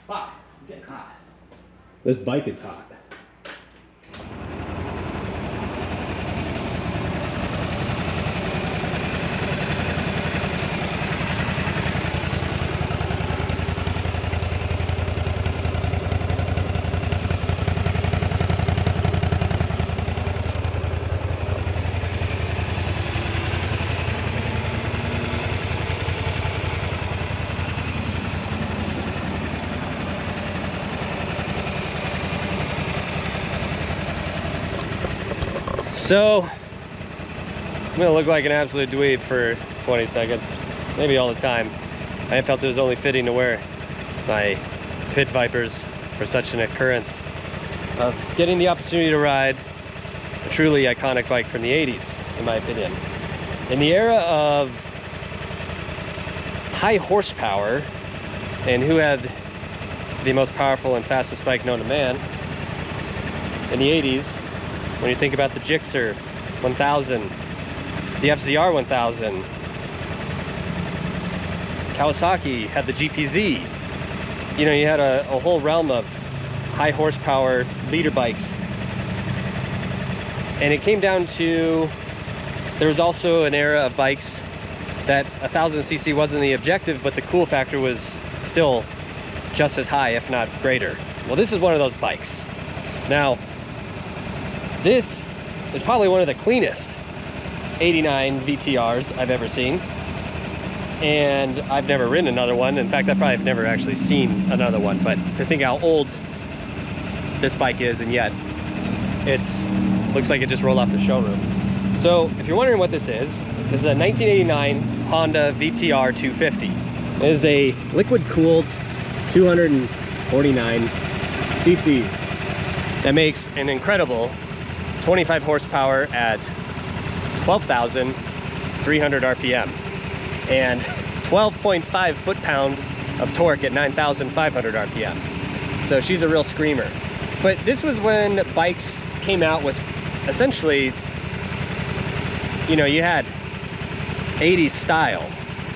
Fuck, I'm getting hot. This bike is hot. So, I'm gonna look like an absolute dweeb for 20 seconds, maybe all the time. I felt it was only fitting to wear my pit vipers for such an occurrence of getting the opportunity to ride a truly iconic bike from the 80s, in my opinion. In the era of high horsepower, and who had the most powerful and fastest bike known to man in the 80s, when you think about the Gixxer 1000, the FZR 1000, Kawasaki had the GPZ. You know, you had a whole realm of high horsepower leader bikes. And it came down to, there was also an era of bikes that 1000cc wasn't the objective, but the cool factor was still just as high, if not greater. Well, this is one of those bikes. Now, this is probably one of the cleanest 89 VTRs I've ever seen. And I've never ridden another one. In fact, I probably have never actually seen another one. But to think how old this bike is, and yet it's looks like it just rolled off the showroom. So if you're wondering what this is a 1989 Honda VTR 250. It is a liquid-cooled 249 cc's that makes an incredible 25 horsepower at 12,300 RPM and 12.5 foot-pound of torque at 9,500 RPM. So she's a real screamer. But this was when bikes came out with essentially, you know, you had 80s style,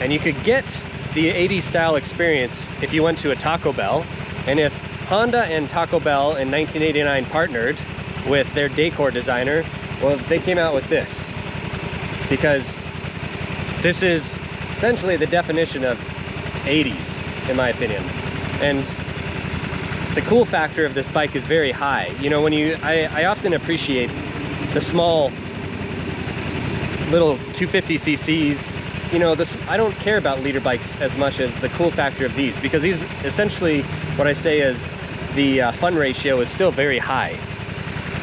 and you could get the 80s style experience if you went to a Taco Bell. And if Honda and Taco Bell in 1989 partnered with their decor designer, well, they came out with this, because this is essentially the definition of 80s, in my opinion. And the cool factor of this bike is very high. You know, when I often appreciate the small little 250 cc's. You know, I don't care about leader bikes as much as the cool factor of these, because these essentially, what I say is the fun ratio is still very high.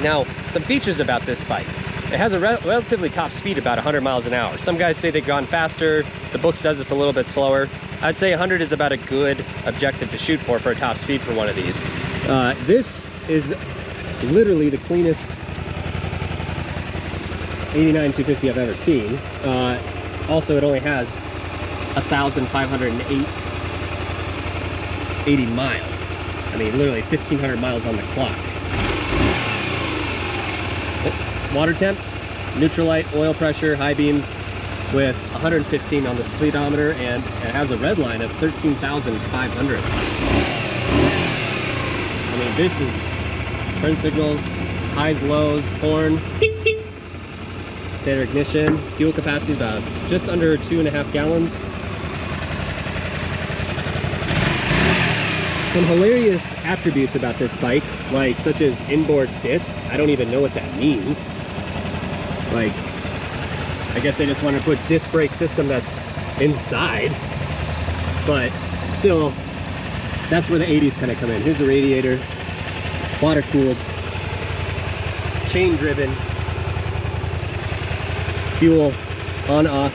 Now, some features about this bike. It has a relatively top speed, about 100 miles an hour. Some guys say they've gone faster. The book says it's a little bit slower. I'd say 100 is about a good objective to shoot for a top speed for one of these. This is literally the cleanest 89 250 I've ever seen. Also, it only has 1,580 miles. I mean, literally 1,500 miles on the clock. Water temp, neutral light, oil pressure, high beams with 115 on the speedometer, and it has a red line of 13,500. I mean, this is turn signals, highs, lows, horn, standard ignition. Fuel capacity is about just under 2.5 gallons. Some hilarious attributes about this bike, like such as inboard disc. I don't even know what that means. Like, I guess they just want to put disc brake system that's inside, but still, that's where the 80s kind of come in. Here's the radiator, water cooled, chain driven, fuel on off.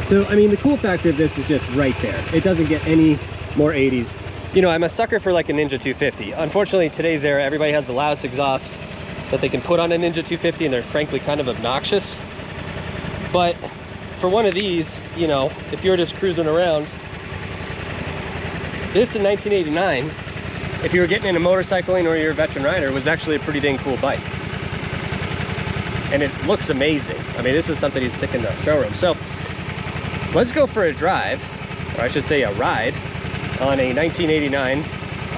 So I mean, the cool factor of this is just right there. It doesn't get any more 80s. You know, I'm a sucker for like a Ninja 250. Unfortunately, today's era, everybody has the loudest exhaust that they can put on a Ninja 250, and they're frankly kind of obnoxious. But for one of these, you know, if you're just cruising around, this in 1989, if you were getting into motorcycling or you're a veteran rider, was actually a pretty dang cool bike. And it looks amazing. I mean, this is something you'd stick in the showroom. So let's go for a drive, or I should say a ride, on a 1989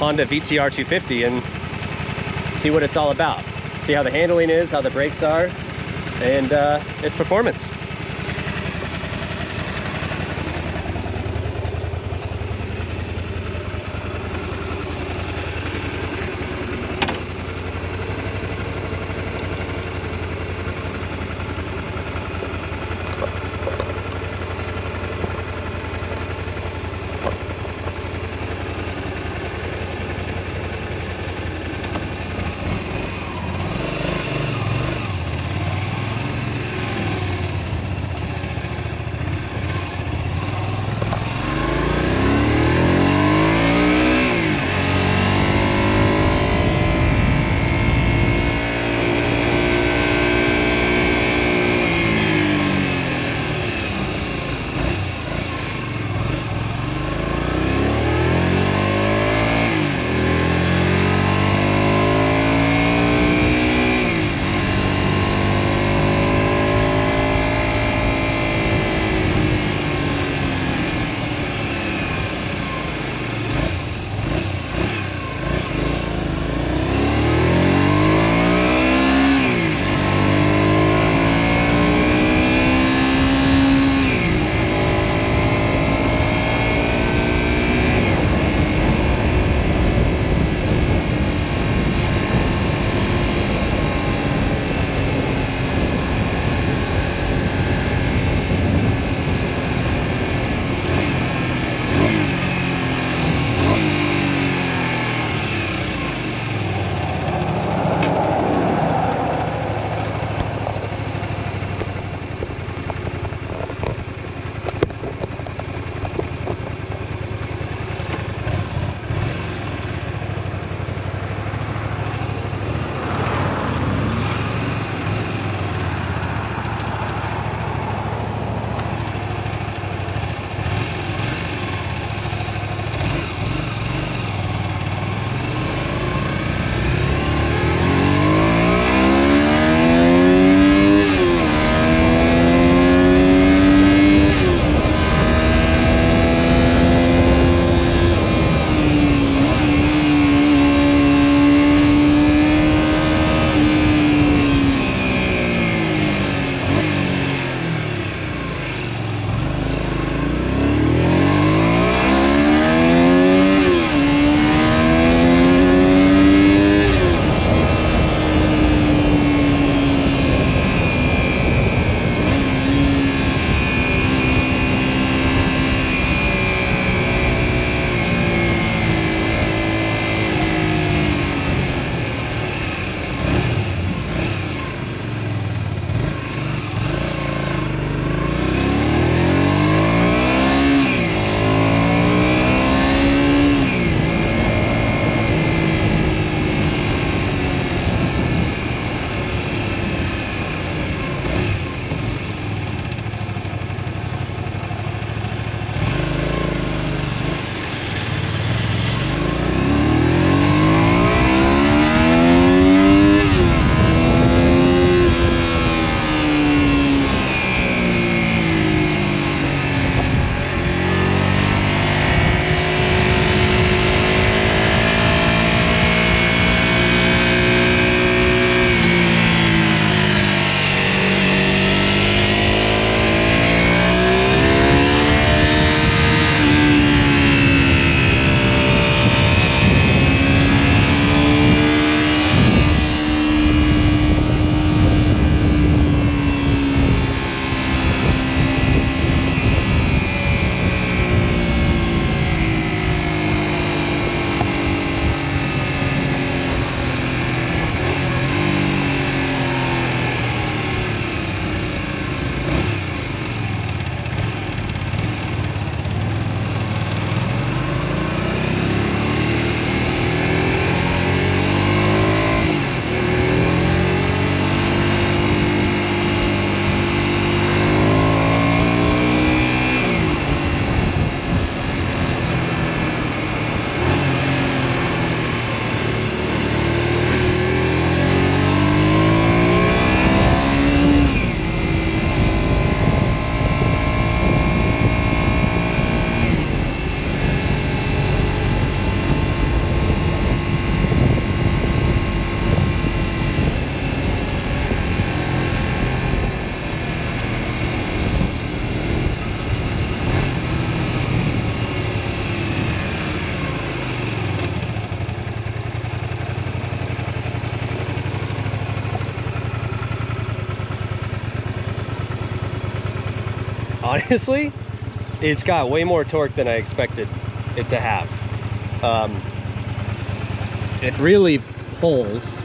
Honda VTR 250 and see what it's all about. See how the handling is, how the brakes are, and its performance. honestly, it's got way more torque than I expected it to have. It really pulls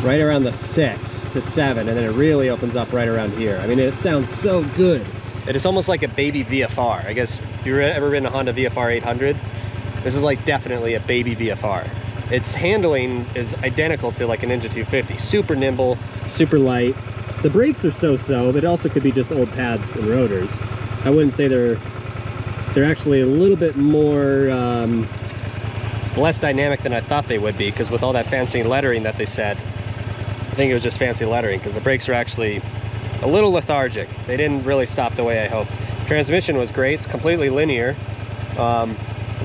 right around the 6 to 7, and then it really opens up right around here. I mean, it sounds so good. It is almost like a baby VFR. I guess if you've ever ridden a Honda VFR 800, this is like definitely a baby VFR. Its handling is identical to like a Ninja 250. Super nimble, super light. The brakes are so-so, but it also could be just old pads and rotors. I wouldn't say they're actually a little bit more less dynamic than I thought they would be, because with all that fancy lettering that they said, I think it was just fancy lettering, because the brakes are actually a little lethargic. They didn't really stop the way I hoped. Transmission was great. It's completely linear.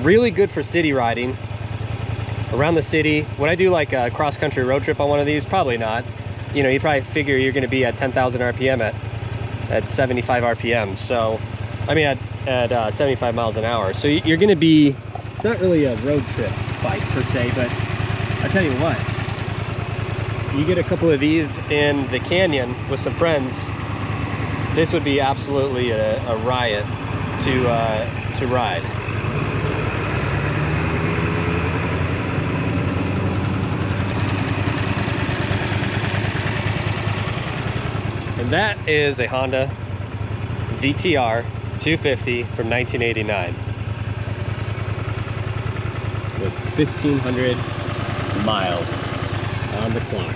Really good for city riding. Around the city, would I do like a cross-country road trip on one of these? Probably not. You know, you probably figure you're going to be at 10,000 RPM at 75 RPM. So, I mean, at 75 miles an hour. So you're going to be, it's not really a road trip bike per se, but I tell you what, you get a couple of these in the canyon with some friends, this would be absolutely a riot to ride. And that is a Honda VTR 250 from 1989 with 1,500 miles on the clock.